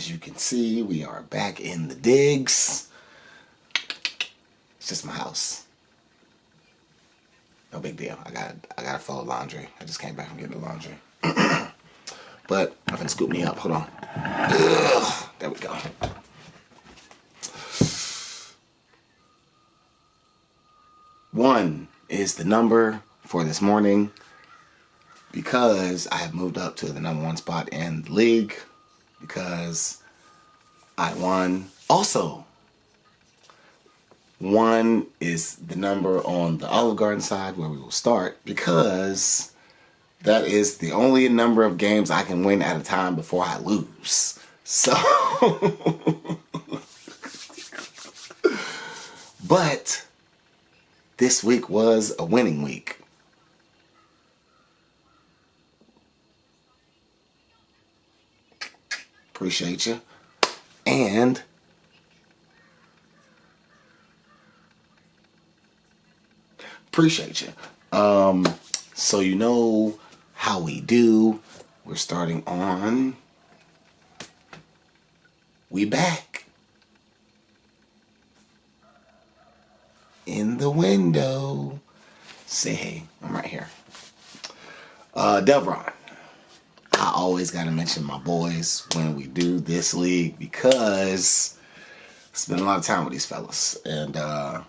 As you can see, we are back in the digs. It's just my house. No big deal. I got to fold laundry. I just came back from getting the laundry. But I'm gonna scoop me up. Hold on. Ugh, there we go. One is the number for this morning because I have moved up to the #1 spot in the league because I won. Also, 1 is the number on the Olive Garden side where we will start because that is the only number of games I can win at a time before I lose. So, but this week was a winning week. Appreciate you. And appreciate you. So you know how we do. We're starting on We Back. In the window. Say hey, I'm right here. Devron. I always gotta mention my boys when we do this league because I spend a lot of time with these fellas. And I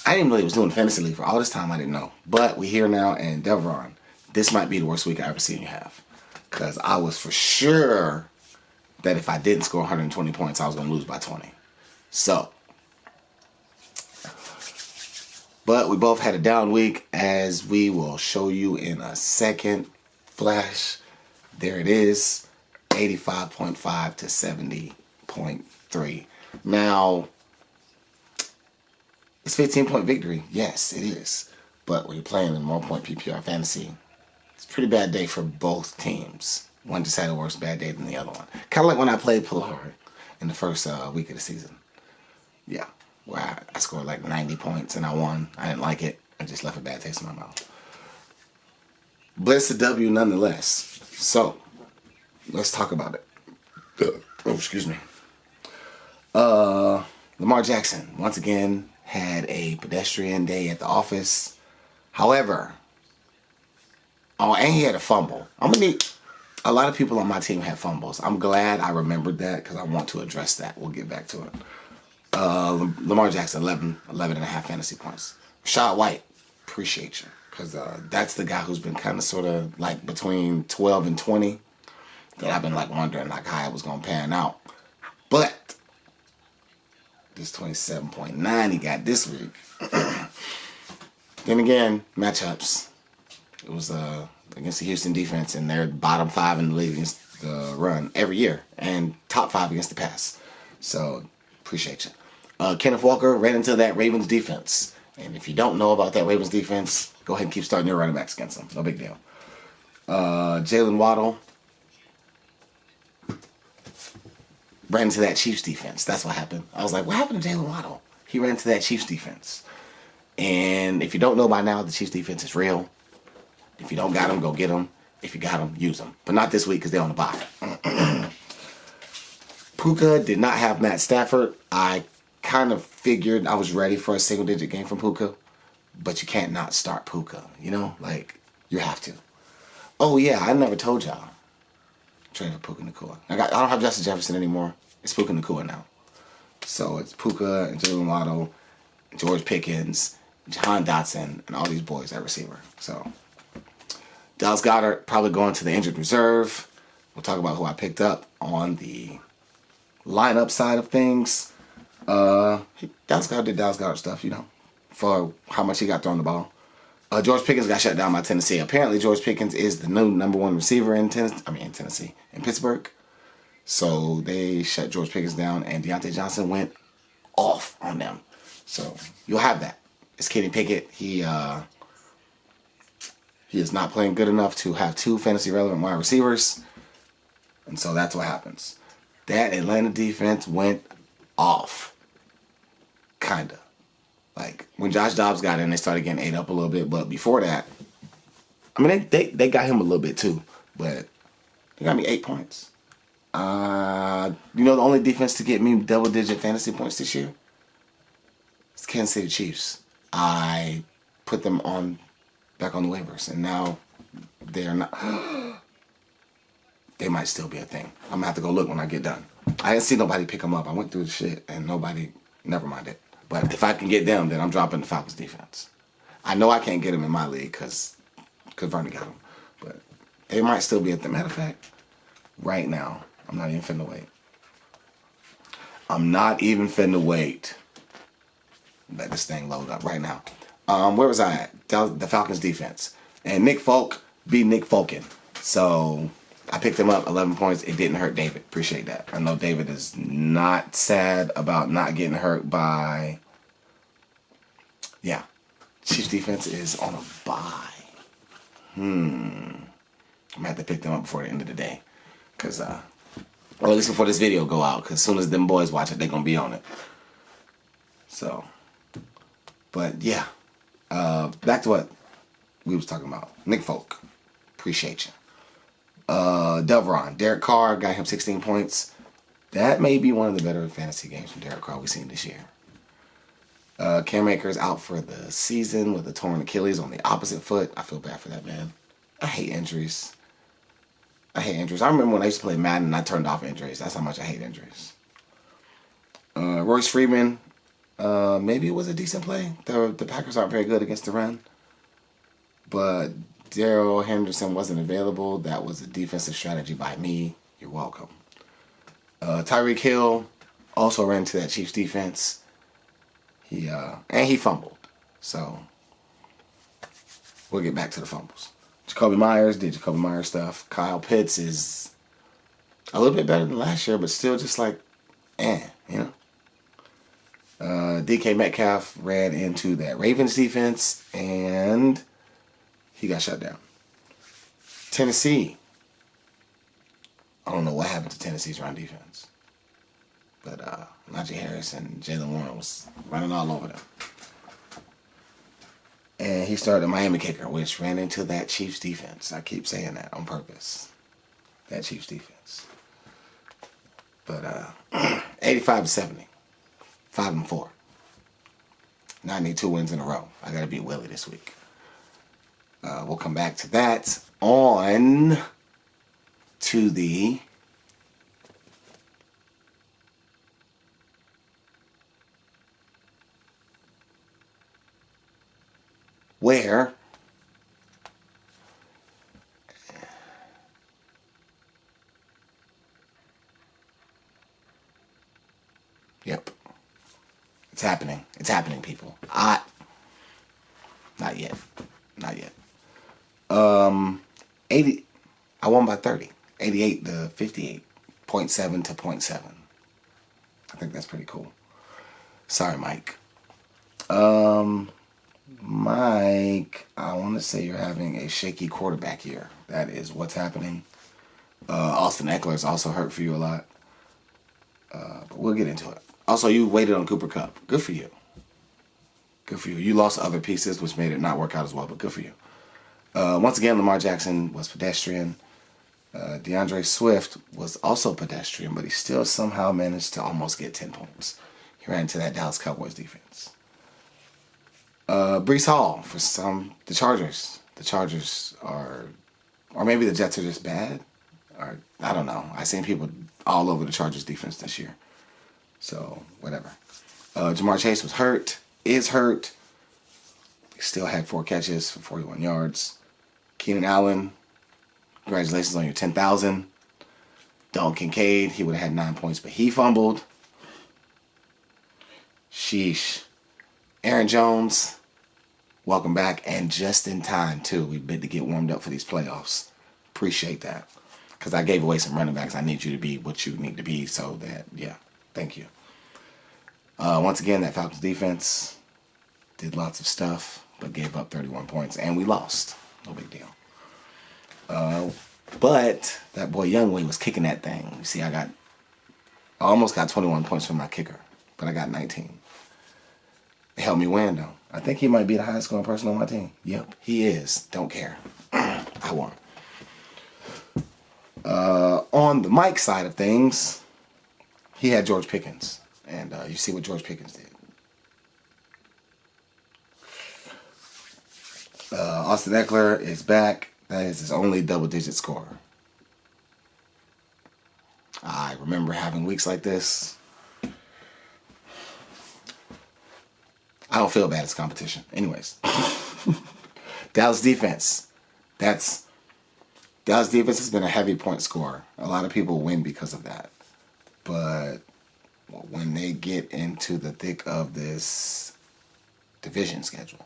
didn't really was doing fantasy league for all this time. I didn't know. But we here now, and Devron, this might be the worst week I ever seen you have. Because I was for sure that if I didn't score 120 points, I was going to lose by 20. So, but we both had a down week, as we will show you in a second. Flash, there it is, 85.5 to 70.3. Now, it's 15-point victory. Yes, it is. But when you're playing in 1-point PPR fantasy, it's a pretty bad day for both teams. One just had a worse bad day than the other one. Kind of like when I played Pilar in the first week of the season. Yeah, where I scored like 90 points and I won. I didn't like it. I just left a bad taste in my mouth. But it's a W nonetheless. So, let's talk about it. Oh, excuse me. Lamar Jackson, once again, had a pedestrian day at the office. However, and he had a fumble. I'm going to need, a lot of people on my team had fumbles. I'm glad I remembered that because I want to address that. We'll get back to it. Lamar Jackson, 11 and a half fantasy points. Rashad White, appreciate you. Because that's the guy who's been kind of sort of like between 12 and 20. That I've been like wondering like how it was going to pan out. But this 27.9 he got this week. Then again, matchups. It was against the Houston defense, and they're bottom 5 in the league against the run every year, and top 5 against the pass. So, appreciate you. Kenneth Walker ran into that Ravens defense. And if you don't know about that Ravens defense, go ahead and keep starting your running backs against them. No big deal. Jalen Waddle ran into that Chiefs defense. That's what happened. I was like, what happened to Jalen Waddle? He ran into that Chiefs defense. And if you don't know by now, the Chiefs defense is real. If you don't got them, go get them. If you got them, use them. But not this week because they're on the bye. Puka did not have Matt Stafford. I kind of figured I was ready for a single-digit game from Puka. But you can't not start Puka. You know? Like, you have to. Oh, yeah, I never told y'all. Trade for Puka Nacua. I don't have Justin Jefferson anymore. It's Puka Nacua now. So it's Puka and Jalen Waddle, George Pickens, Jahan Dotson, and all these boys at receiver. So Dallas Goedert probably going to the injured reserve. We'll talk about who I picked up on the lineup side of things. Dallas Goedert did Dallas Goedert stuff, you know, for how much he got thrown the ball. George Pickens got shut down by Tennessee. Apparently, George Pickens is the new #1 receiver in Pittsburgh. So they shut George Pickens down, and Deontay Johnson went off on them. So you'll have that. It's Kenny Pickett. He is not playing good enough to have 2 fantasy relevant wide receivers, and so that's what happens. That Atlanta defense went off, kinda. Like, when Josh Dobbs got in, they started getting ate up a little bit. But before that, I mean, they got him a little bit too. But they got me 8 points. You know the only defense to get me double-digit fantasy points this year? It's Kansas City Chiefs. I put them back on the waivers, and now they're not. They might still be a thing. I'm going to have to go look when I get done. I didn't see nobody pick them up. I went through the shit, and nobody, never mind it. But if I can get them, then I'm dropping the Falcons defense. I know I can't get them in my league because Vernon got them. But they might still be a thing. Matter of fact, right now, I'm not even finna wait. I'm not even finna wait. Let this thing load up right now. Where was I at? The Falcons defense. And Nick Folk beat Nick Folkin. So I picked him up 11 points. It didn't hurt David. Appreciate that. I know David is not sad about not getting hurt by... Yeah. Chiefs defense is on a bye. I'm going to have to pick them up before the end of the day. Because, or at least before this video go out. Because as soon as them boys watch it, they're going to be on it. So, but yeah. Back to what we was talking about. Nick Folk. Appreciate you. Delveron. Derek Carr got him 16 points. That may be one of the better fantasy games from Derek Carr we've seen this year. Cam Akers out for the season with a torn Achilles on the opposite foot. I feel bad for that man. I hate injuries. I remember when I used to play Madden and I turned off injuries. That's how much I hate injuries. Royce Freeman. Maybe it was a decent play. The Packers aren't very good against the run. But Darrell Henderson wasn't available. That was a defensive strategy by me. You're welcome. Tyreek Hill also ran into that Chiefs defense. He fumbled. So we'll get back to the fumbles. Jacoby Myers did Jacoby Myers stuff. Kyle Pitts is a little bit better than last year, but still just like, you know. DK Metcalf ran into that Ravens defense, and he got shut down. Tennessee. I don't know what happened to Tennessee's run defense. But Najee Harris and Jalen Warren was running all over them. And he started a Miami kicker, which ran into that Chiefs defense. I keep saying that on purpose. That Chiefs defense. But 85-70. 5-4. Now I need 2 wins in a row. I got to beat Willie this week. We'll come back to that. On to the where yep, it's happening. It's happening, people. Not yet. 80. I won by 30. 88 to 58. 0.7 to 0.7. I think that's pretty cool. Sorry, Mike. Mike, I want to say you're having a shaky quarterback year. That is what's happening. Austin Eckler is also hurt for you a lot. But we'll get into it. Also, you waited on Cooper Kupp. Good for you. Good for you. You lost other pieces, which made it not work out as well, but good for you. Once again, Lamar Jackson was pedestrian. DeAndre Swift was also pedestrian, but he still somehow managed to almost get 10 points. He ran into that Dallas Cowboys defense. Breece Hall for the Chargers. The Chargers are, or maybe the Jets are just bad. Or I don't know. I've seen people all over the Chargers defense this year. So, whatever. Jamar Chase was hurt, is hurt. He still had 4 catches for 41 yards. Keenan Allen, congratulations on your 10,000. Dalton Kincaid, he would have had 9 points, but he fumbled. Sheesh. Aaron Jones, welcome back, and just in time, too. We've been to get warmed up for these playoffs. Appreciate that. Because I gave away some running backs. I need you to be what you need to be, so that, yeah, thank you. Once again, that Falcons defense did lots of stuff, but gave up 31 points, and we lost. No big deal. But that boy Youngway was kicking that thing. You see, I almost got 21 points from my kicker, but I got 19. It helped me win, though. I think he might be the highest scoring person on my team. Yep, he is. Don't care. I won. On the Mike side of things, he had George Pickens. And you see what George Pickens did. Austin Eckler is back. That is his only double-digit scorer. I remember having weeks like this. I don't feel bad as competition. Anyways. Dallas defense. Dallas defense has been a heavy point scorer. A lot of people win because of that. But when they get into the thick of this division schedule,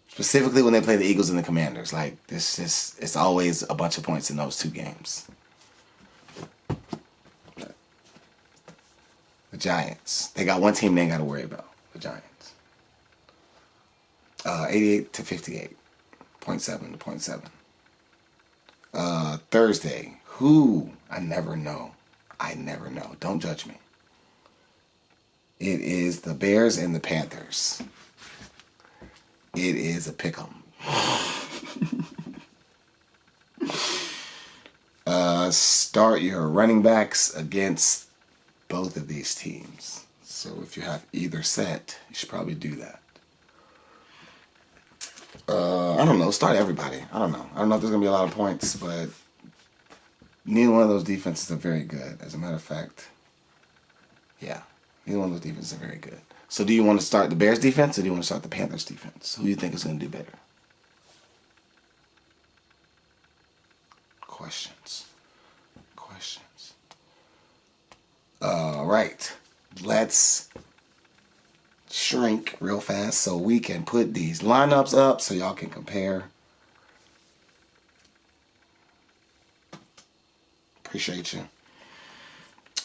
specifically when they play the Eagles and the Commanders, like it's always a bunch of points in those two games. The Giants, they got one team they ain't got to worry about. The Giants, 88 to 58, 0.7 to 0.7. Thursday, who I never know. Don't judge me. It is the Bears and the Panthers. It is a pick'em. Start your running backs against both of these teams. So if you have either set, you should probably do that. I don't know. Start everybody. I don't know if there's going to be a lot of points, but neither one of those defenses are very good. As a matter of fact, yeah, neither one of those defenses are very good. So do you want to start the Bears defense or do you want to start the Panthers defense? Who do you think is going to do better? Questions. All right. Let's shrink real fast so we can put these lineups up so y'all can compare. Appreciate you.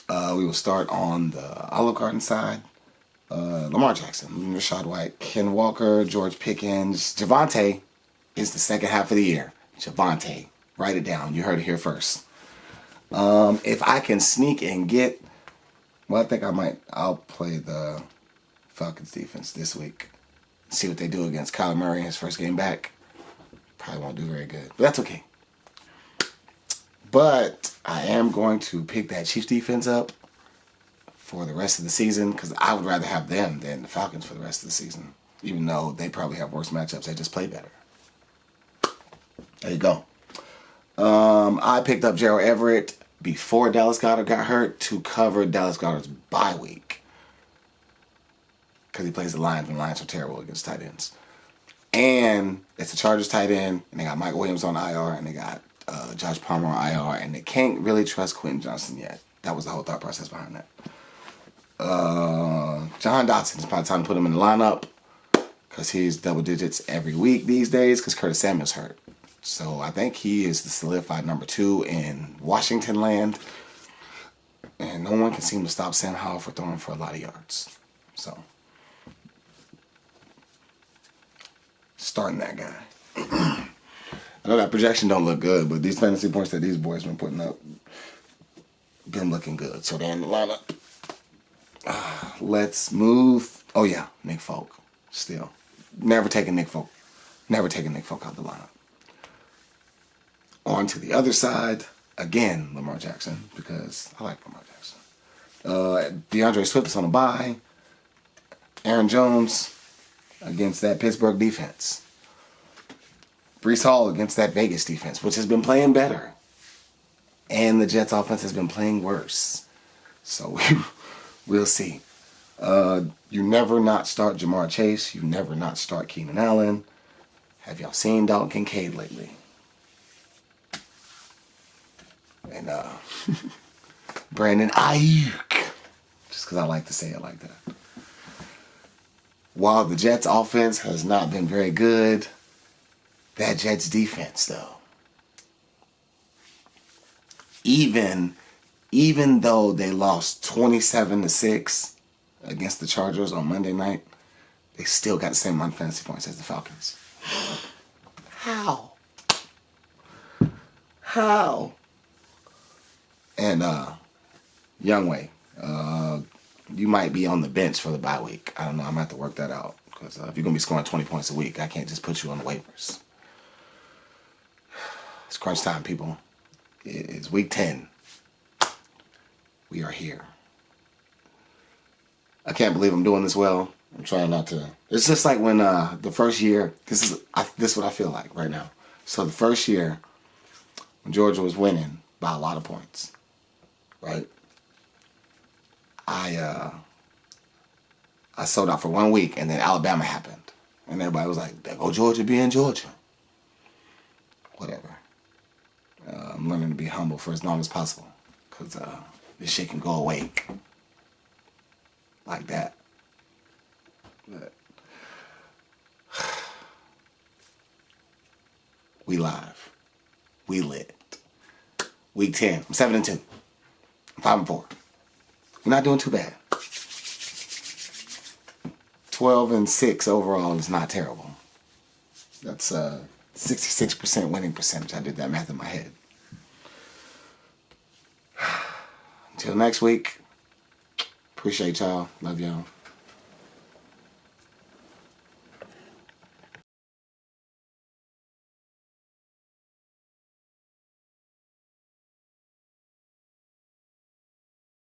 We will start on the Olive Garden side. Lamar Jackson, Rachaad White, Ken Walker, George Pickens. Javonte is the second half of the year. Javonte. Write it down. You heard it here first. If I can sneak and get... Well, I think I'll play the Falcons defense this week. See what they do against Kyler Murray in his first game back. Probably won't do very good. But that's okay. But I am going to pick that Chiefs defense up for the rest of the season because I would rather have them than the Falcons for the rest of the season. Even though they probably have worse matchups, they just play better. There you go. I picked up Gerald Everett before Dallas Goedert got hurt to cover Dallas Goedert's bye week because he plays the Lions and the Lions are terrible against tight ends. And it's a Chargers tight end, and they got Mike Williams on IR, and they got Josh Palmer on IR, and they can't really trust Quentin Johnson yet. That was the whole thought process behind that. John Dotson, it's probably time to put him in the lineup because he's double digits every week these days because Curtis Samuel's hurt. So I think he is the solidified number 2 in Washington land. And no one can seem to stop Sam Howell for throwing for a lot of yards. So, starting that guy. I know that projection don't look good, but these fantasy points that these boys been putting up been looking good. So they're in the lineup. Let's move. Oh yeah, Nick Folk. Still. Never taking Nick Folk out of the lineup. On to the other side, again, Lamar Jackson, because I like Lamar Jackson. DeAndre Swift is on a bye. Aaron Jones against that Pittsburgh defense. Breece Hall against that Vegas defense, which has been playing better. And the Jets offense has been playing worse. So we'll see. You never not start Jamar Chase. You never not start Keenan Allen. Have y'all seen Dalton Kincaid lately? And Brandon Ayuk. Just because I like to say it like that. While the Jets offense has not been very good, that Jets defense though. Even though they lost 27-6 against the Chargers on Monday night, they still got the same amount of fantasy points as the Falcons. How? And Youngway, you might be on the bench for the bye week. I don't know. I'm going to have to work that out. Because if you're going to be scoring 20 points a week, I can't just put you on the waivers. It's crunch time, people. It's week 10. We are here. I can't believe I'm doing this well. I'm trying not to. It's just like when the first year, this is what I feel like right now. So the first year, when Georgia was winning by a lot of points, right? I sold out for 1 week, and then Alabama happened. And everybody was like, there go Georgia being Georgia. Whatever. I'm learning to be humble for as long as possible. Because this shit can go away. Like that. But we live. We lit. Week 10. I'm 7-2. I'm 5-4. We're not doing too bad. 12-6 overall is not terrible. That's 66% winning percentage. I did that math in my head. Until next week. Appreciate y'all. Love y'all.